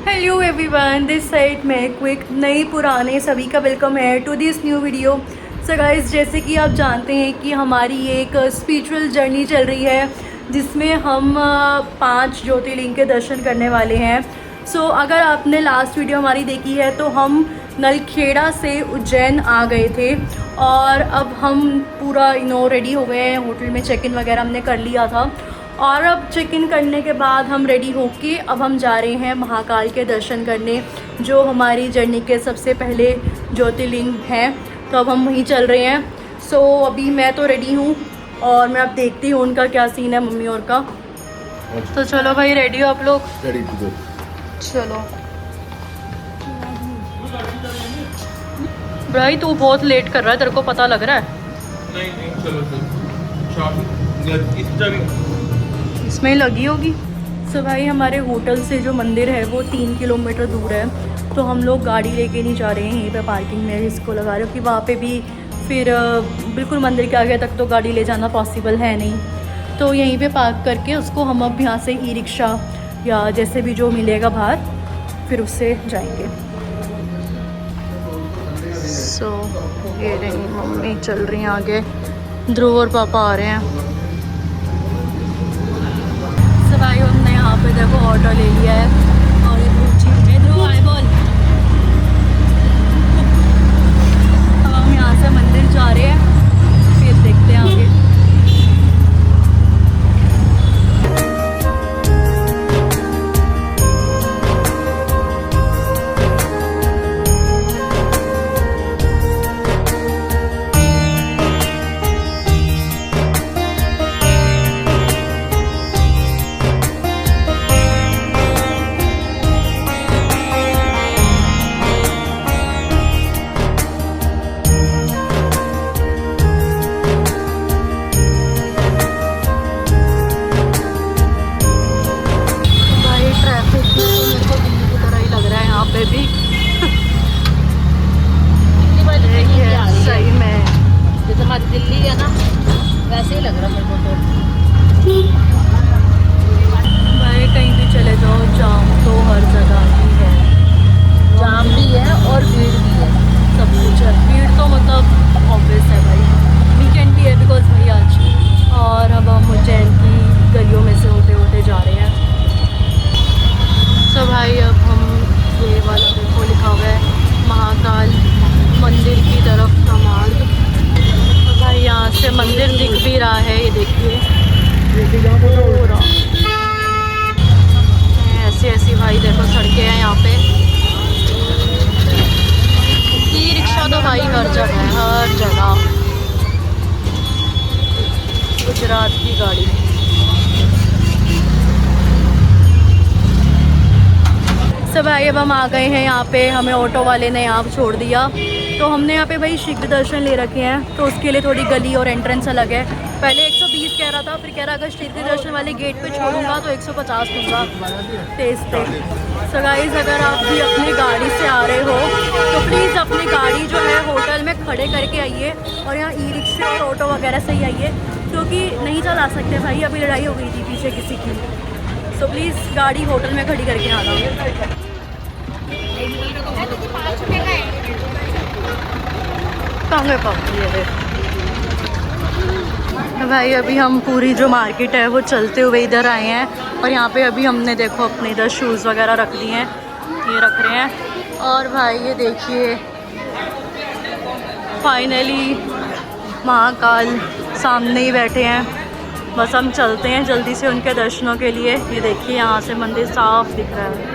Hello everyone, this side में quick नई पुराने सभी का वेलकम है to this new video. So guys, जैसे कि आप जानते हैं कि हमारी एक स्पिरिचुअल जर्नी चल रही है जिसमें हम 5 ज्योतिर्लिंग के दर्शन करने वाले हैं। सो अगर आपने लास्ट वीडियो हमारी देखी है तो हम नलखेड़ा से उज्जैन आ गए थे और अब हम पूरा रेडी हो गए हैं। होटल में चेक इन वगैरह हमने कर लिया था और अब चेक इन करने के बाद हम रेडी होके अब हम जा रहे हैं महाकाल के दर्शन करने, जो हमारी जर्नी के सबसे पहले ज्योतिर्लिंग हैं। तो अब हम वहीं चल रहे हैं। सो अभी मैं तो रेडी हूँ और मैं अब देखती हूँ उनका क्या सीन है, मम्मी और का। तो चलो भाई, रेडी हो आप लोग? Ready to go. चलो भाई, तू बहुत लेट कर रहा है, तेरे को पता लग रहा है? नहीं चलो इसमें ही लगी होगी। सो भाई, हमारे होटल से जो मंदिर है वो 3 किलोमीटर दूर है, तो हम लोग गाड़ी लेके नहीं जा रहे हैं। यहीं पे पार्किंग में इसको लगा रहे हो कि वहाँ पे भी फिर बिल्कुल मंदिर के आगे तक तो गाड़ी ले जाना पॉसिबल है नहीं। तो यहीं पे पार्क करके उसको हम अब यहाँ से ई रिक्शा या जैसे भी जो मिलेगा बाहर, फिर उससे जाएंगे। सो ये रही मम्मी चल रही हैं आगे, ध्रुव और पापा आ रहे हैं। तो भाई, हमने यहाँ पे देखो ऑटो ले लिया है और ये ध्रुव आए बोल। अब हम यहाँ से मंदिर जा रहे हैं, फिर देखते हैं आगे। सही में जैसे हमारी दिल्ली है ना, वैसे ही लग रहा मेरे को तो। भाई कहीं भी चले जाओ, जाम तो हर जगह ही है। जाम भी है और भीड़ भी है, सब कुछ है। भीड़ तो मतलब ऑब्वियस है भाई, वीकेंड भी है बिकॉज भाई आज। और अब हम उज्जैन की गलियों में से होते होते जा रहे हैं। तो भाई, अब हम ये वाला देखो लिखा हुआ है महाकाल मंदिर की तरफ का मार्ग। तो भाई, यहाँ से मंदिर दिख भी रहा है, ये देखिए पूरा ऐसी ऐसी भाई देखो सड़कें हैं यहाँ पे। ई रिक्शा तो भाई हर जगह है, हर जगह। गुजरात की गाड़ी। सब भाई, अब हम आ गए हैं यहाँ पे। हमें ऑटो वाले ने यहाँ छोड़ दिया, तो हमने यहाँ पे भाई शीघ्र दर्शन ले रखे हैं, तो उसके लिए थोड़ी गली और एंट्रेंस अलग है। पहले 120 कह रहा था, फिर कह रहा अगर शीघ्र दर्शन वाले गेट पे छोड़ूंगा तो 150 दूंगा तेज पे। सो गाइस, अगर आप भी अपनी गाड़ी से आ रहे हो तो प्लीज़ अपनी गाड़ी जो है होटल में खड़े करके आइए और यहाँ ई रिक्शा और ऑटो वगैरह से ही आइए, क्योंकि नहीं चला सकते भाई। अभी लड़ाई हो गई थी पीछे किसी की। सो प्लीज़ गाड़ी होटल में खड़ी करके आना। कहाँ पापी है भाई? अभी हम पूरी जो मार्केट है वो चलते हुए इधर आए हैं और यहाँ पे अभी हमने देखो अपने इधर शूज़ वगैरह रख दिए हैं, ये रख रहे हैं। और भाई ये देखिए, फाइनली महाकाल सामने ही बैठे हैं। बस हम चलते हैं जल्दी से उनके दर्शनों के लिए। ये देखिए, यहाँ से मंदिर साफ दिख रहा है।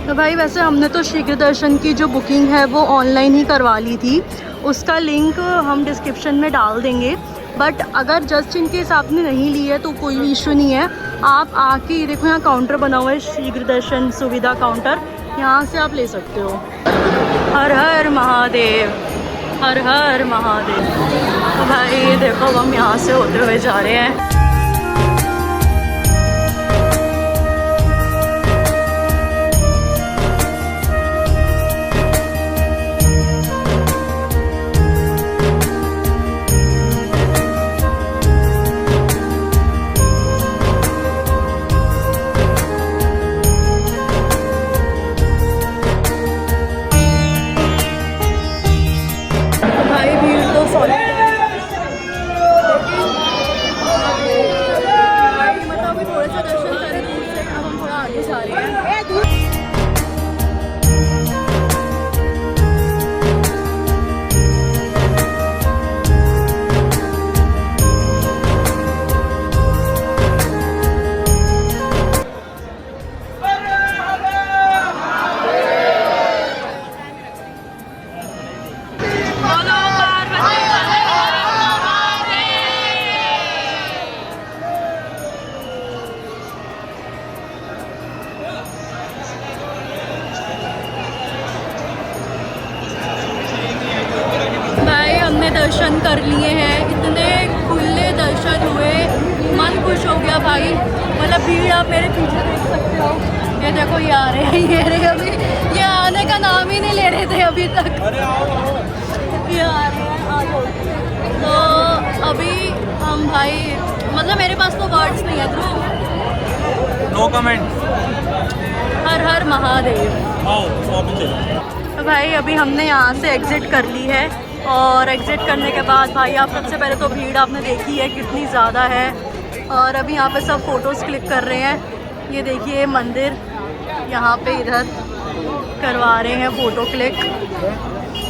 तो भाई, वैसे हमने तो शीघ्र दर्शन की जो बुकिंग है वो ऑनलाइन ही करवा ली थी, उसका लिंक हम डिस्क्रिप्शन में डाल देंगे। बट अगर जस्ट इन केस आपने नहीं ली है तो कोई भी इशू नहीं है। आप आके देखो, यहाँ काउंटर बना हुआ है, शीघ्र दर्शन सुविधा काउंटर, यहाँ से आप ले सकते हो। हर हर महादेव, हर हर महादेव। तो भाई देखो, हम यहाँ से होते हुए जा रहे हैं। थोड़ा सा दर्शन करें दूर से, अब हम थोड़ा आगे जा रहे हैं। दर्शन कर लिए हैं, इतने खुले दर्शन हुए, मन खुश हो गया भाई। मतलब भीड़ आप मेरे पीछे देख सकते हो, ये देखो ये आ रहे हैं, ये रहे अभी, ये आने का नाम ही नहीं ले रहे थे अभी तक। ये आ रहे हैं, आ जाओ। तो अभी हम भाई, मतलब मेरे पास तो वर्ड्स नहीं है ध्रुव, नो कमेंट। हर हर महादेव। तो भाई अभी हमने यहाँ से एग्ज़िट कर ली है, और एग्ज़िट करने के बाद भाई आप सबसे पहले तो भीड़ आपने देखी है कितनी ज़्यादा है, और अभी यहाँ पे सब फ़ोटोज़ क्लिक कर रहे हैं। ये देखिए मंदिर, यहाँ पे इधर करवा रहे हैं फ़ोटो क्लिक,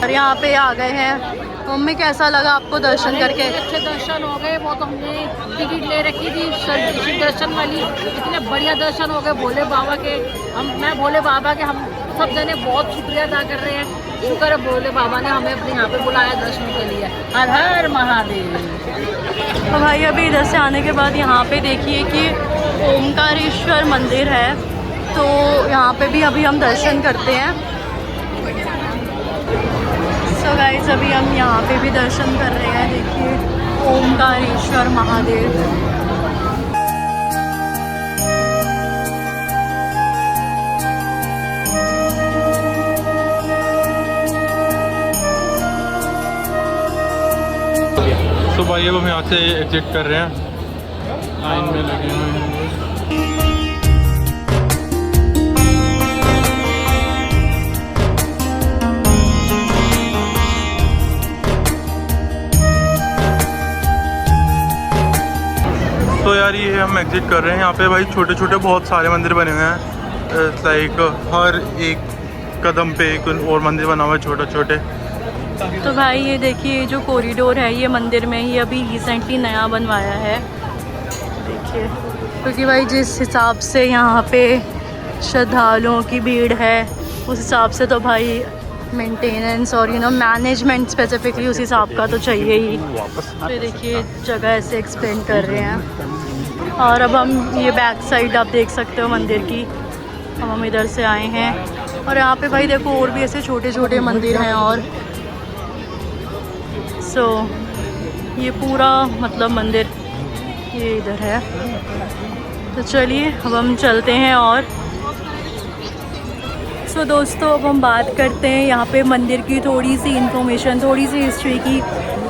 और यहाँ पे आ गए हैं। मम्मी कैसा लगा आपको दर्शन करके? अच्छे दर्शन हो गए, वो तो हमने टिकट ले रखी थी शिव दर्शन वाली, इतने बढ़िया दर्शन हो गए भोले बाबा के। मैं भोले बाबा के, हम सब जने बहुत शुक्रिया अदा कर रहे हैं। शुक्र है भोले बाबा ने हमें अपने यहाँ पे बुलाया दर्शन के लिए। हर हर महादेव। तो भाई अभी इधर से आने के बाद यहाँ पे देखिए कि ओमकारेश्वर मंदिर है, तो यहाँ पे भी अभी हम दर्शन करते हैं। सो गाइस अभी हम यहाँ पे भी दर्शन कर रहे हैं, देखिए ओमकारेश्वर महादेव। तो भाई अब हम यहाँ से एग्जिट कर रहे हैं, लाइन में लगे हुए हैं। तो यार ये हम एग्जिट कर रहे हैं। यहाँ पे भाई छोटे छोटे बहुत सारे मंदिर बने हुए हैं, लाइक हर एक कदम पे एक और मंदिर बना हुआ है छोटे छोटे। तो भाई ये देखिए जो कॉरिडोर है, ये मंदिर में ही अभी रिसेंटली नया बनवाया है, देखिए। क्योंकि भाई जिस हिसाब से यहाँ पे श्रद्धालुओं की भीड़ है, उस हिसाब से तो भाई मेंटेनेंस और मैनेजमेंट स्पेसिफिकली उस हिसाब का तो चाहिए ही। तो देखिए जगह ऐसे एक्सप्लेन कर रहे हैं, और अब हम ये बैक साइड आप देख सकते हो मंदिर की, अब हम इधर से आए हैं, और यहाँ पे भाई देखो और भी ऐसे छोटे छोटे मंदिर हैं। और सो ये पूरा मतलब मंदिर ये इधर है। तो चलिए अब हम चलते हैं। और सो दोस्तों अब हम बात करते हैं यहाँ पे मंदिर की थोड़ी सी इन्फॉर्मेशन, थोड़ी सी हिस्ट्री की।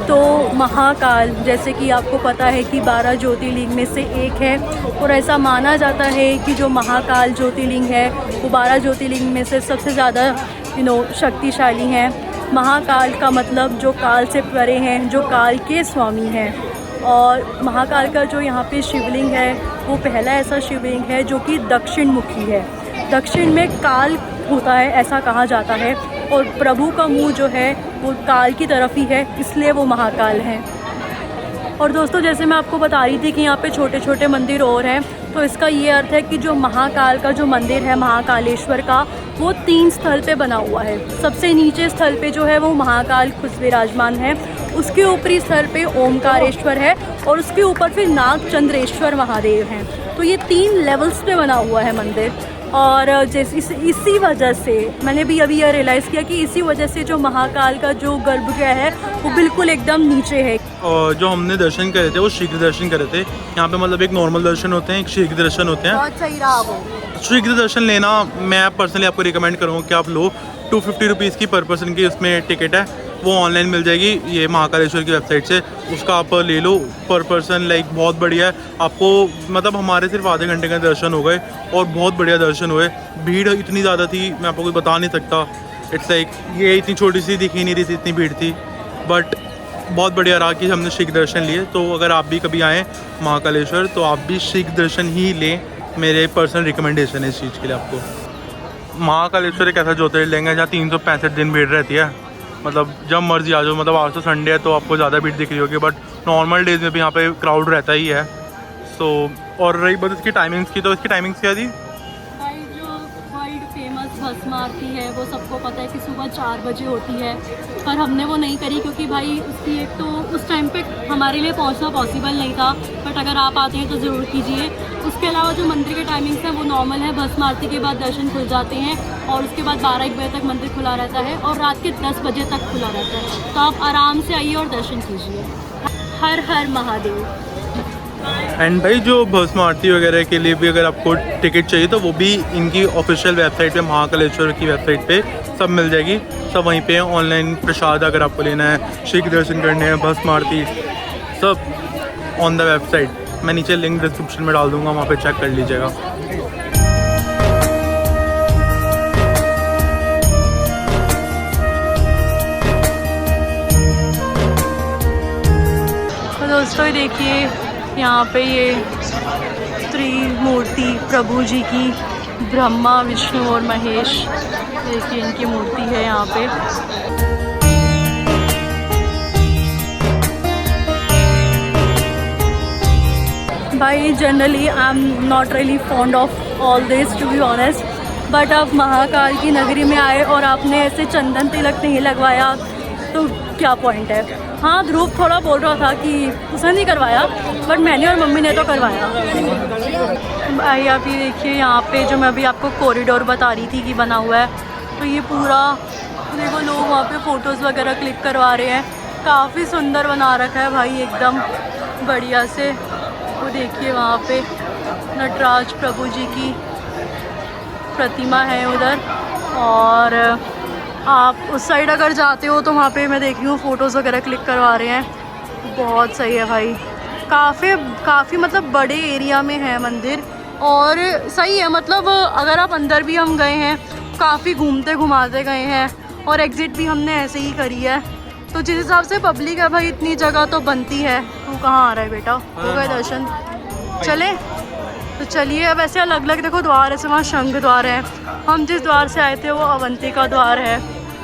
तो महाकाल, जैसे कि आपको पता है कि 12 ज्योतिर्लिंग में से एक है, और ऐसा माना जाता है कि जो महाकाल ज्योतिर्लिंग है वो 12 ज्योतिर्लिंग में से सबसे ज़्यादा शक्तिशाली हैं। महाकाल का मतलब जो काल से परे हैं, जो काल के स्वामी हैं। और महाकाल का जो यहाँ पे शिवलिंग है वो पहला ऐसा शिवलिंग है जो कि दक्षिण मुखी है। दक्षिण में काल होता है ऐसा कहा जाता है, और प्रभु का मुंह जो है वो काल की तरफ ही है, इसलिए वो महाकाल हैं। और दोस्तों जैसे मैं आपको बता रही थी कि यहाँ पे छोटे छोटे मंदिर और हैं, तो इसका ये अर्थ है कि जो महाकाल का जो मंदिर है महाकालेश्वर का, वो 3 स्थल पे बना हुआ है। सबसे नीचे स्थल पे जो है वो महाकाल खुद विराजमान है, उसके ऊपरी स्थल पे ओमकारेश्वर है, और उसके ऊपर फिर नागचंद्रेश्वर महादेव हैं। तो ये 3 लेवल्स पे बना हुआ है मंदिर। और जैसे इसी वजह से मैंने भी अभी यह रियलाइज़ किया कि इसी वजह से जो महाकाल का जो गर्भगृह है वो बिल्कुल एकदम नीचे है। और जो हमने दर्शन करे थे वो शीघ्र दर्शन करे थे। यहाँ पे मतलब एक नॉर्मल दर्शन होते हैं, एक शीघ्र दर्शन होते हैं। बहुत सही रहा वो। शीघ्र दर्शन लेना मैं पर्सनली आपको रिकमेंड करूँगा कि आप लो। 250 रुपीज़ की पर पर्सन की उसमें टिकट है, वो ऑनलाइन मिल जाएगी ये महाकालेश्वर की वेबसाइट से, उसका आप ले लो पर पर्सन। लाइक बहुत बढ़िया है आपको, मतलब हमारे सिर्फ आधे घंटे का दर्शन हो गए और बहुत बढ़िया दर्शन हुए। भीड़ इतनी ज़्यादा थी मैं आपको कोई बता नहीं सकता। इट्स लाइक ये इतनी छोटी सी दिख ही नहीं रही थी, इतनी भीड़ थी, बट बहुत बढ़िया रहा कि हमने शीघ्र दर्शन लिए। तो अगर आप भी कभी आएँ महाकालेश्वर तो आप भी शीघ्र दर्शन ही लें, मेरे पर्सनल रिकमेंडेशन है इस चीज़ के लिए आपको। महाकालेश्वर एक ऐसा ज्योतिर्लिंग है जहाँ 365 दिन भीड़ रहती है, मतलब जब मर्जी आ जाओ। मतलब आज तो संडे है तो आपको ज़्यादा भीड़ दिख रही होगी, बट नॉर्मल डेज में भी यहाँ पे क्राउड रहता ही है। सो और रही बात इसकी टाइमिंग्स की, तो इसकी टाइमिंग्स क्या थी? भाई जो वर्ल्ड फेमस भस्म आरती है वो सबको पता है कि सुबह 4 बजे होती है, पर हमने वो नहीं करी क्योंकि भाई उसकी एक तो उस टाइम पे हमारे लिए पहुंचना पॉसिबल नहीं था, बट अगर आप आते हैं तो ज़रूर कीजिए। उसके अलावा जो मंदिर के टाइमिंग्स हैं वो नॉर्मल है, भस्म आरती के बाद दर्शन खुल जाते हैं और उसके बाद 12-1 बजे तक मंदिर खुला रहता है और रात के 10 बजे तक खुला रहता है। तो आप आराम से आइए और दर्शन कीजिए। हर हर महादेव। एंड भाई जो भस्म आरती वगैरह के लिए भी अगर आपको टिकट चाहिए तो वो भी इनकी ऑफिशियल वेबसाइट पे, महाकालेश्वर की वेबसाइट पे सब मिल जाएगी। सब वहीं पे ऑनलाइन प्रसाद अगर आपको लेना है, शीघ्र दर्शन करने हैं, भस्म आरती, सब ऑन द वेबसाइट। मैं नीचे लिंक डिस्क्रिप्शन में डाल दूँगा, वहाँ पे चेक कर लीजिएगा। तो दोस्तों देखिए यहाँ पे ये त्रिमूर्ति प्रभु जी की, ब्रह्मा विष्णु और महेश, देखिए इनकी मूर्ति है यहाँ पे। भाई generally I am not really fond of all this to be honest, but आप महाकाल की नगरी में आए और आपने ऐसे चंदन तिलक नहीं लगवाया तो क्या पॉइंट है। हाँ ध्रुव थोड़ा बोल रहा था कि उसने नहीं करवाया, बट मैंने और मम्मी ने तो करवाया। भाई आप ये देखिए यहाँ पे जो मैं अभी आपको कॉरिडोर बता रही थी कि बना हुआ है, तो ये पूरा देखो लोग वहाँ पे फ़ोटोज़ वगैरह क्लिक करवा रहे हैं। काफ़ी सुंदर बना रखा है भाई एकदम बढ़िया से। वो देखिए वहाँ पे नटराज प्रभु जी की प्रतिमा है उधर, और आप उस साइड अगर जाते हो तो वहाँ पे मैं देख रही हूँ फ़ोटोज़ वगैरह क्लिक करवा रहे हैं। बहुत सही है भाई, काफ़ी मतलब बड़े एरिया में है मंदिर और सही है। मतलब अगर आप अंदर भी हम गए हैं, काफ़ी घूमते घुमाते गए हैं और एग्ज़िट भी हमने ऐसे ही करी है। तो जिस हिसाब से पब्लिक है भाई इतनी जगह तो बनती है। तू कहाँ आ रहा है बेटा? हो गए दर्शन? चले तो चलिए। अब ऐसे अलग अलग देखो द्वार ऐसे, वहाँ शंख द्वार है। हम जिस द्वार से आए थे वो अवंतिका द्वार है,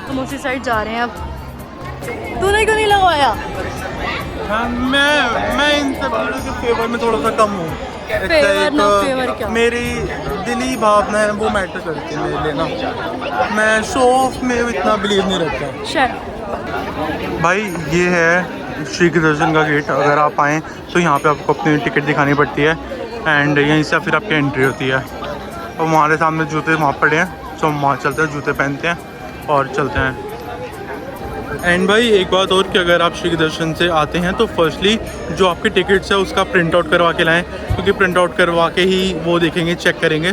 तुम उसी साइड जा रहे हैं। अब तूने क्यों नहीं लगवाया? हाँ, मैं इन सब चीज़ों के फेवर में थोड़ा सा कम हूँ। फेवर ना फेवर क्या, मेरी दिली भावना है वो मैटर करती है मेरे लिए ना। मैं शो ऑफ में इतना बिलीव नहीं रखता। शायद भाई ये है शीघ्र दर्शन का गेट। अगर आप आएँ तो यहाँ पे आपको अपनी टिकट दिखानी पड़ती है एंड यहीं से फिर आपकी एंट्री होती है। और हमारे सामने जूते वहाँ पड़े हैं, तो हम वहाँ चलते हैं, जूते पहनते हैं और चलते हैं। एंड भाई एक बात और कि अगर आप शीघ्र दर्शन से आते हैं तो फर्स्टली जो आपकी टिकट्स है उसका प्रिंट आउट करवा के लाएं, क्योंकि प्रिंट आउट करवा के ही वो देखेंगे, चेक करेंगे।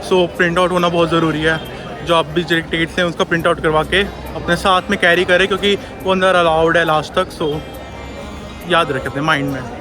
सो प्रिंट आउट होना बहुत ज़रूरी है। जो आप भी टिकट्स हैं उसका प्रिंट आउट करवा के अपने साथ में कैरी करें, क्योंकि वो अंदर अलाउड है लास्ट तक। सो याद रखें अपने माइंड में।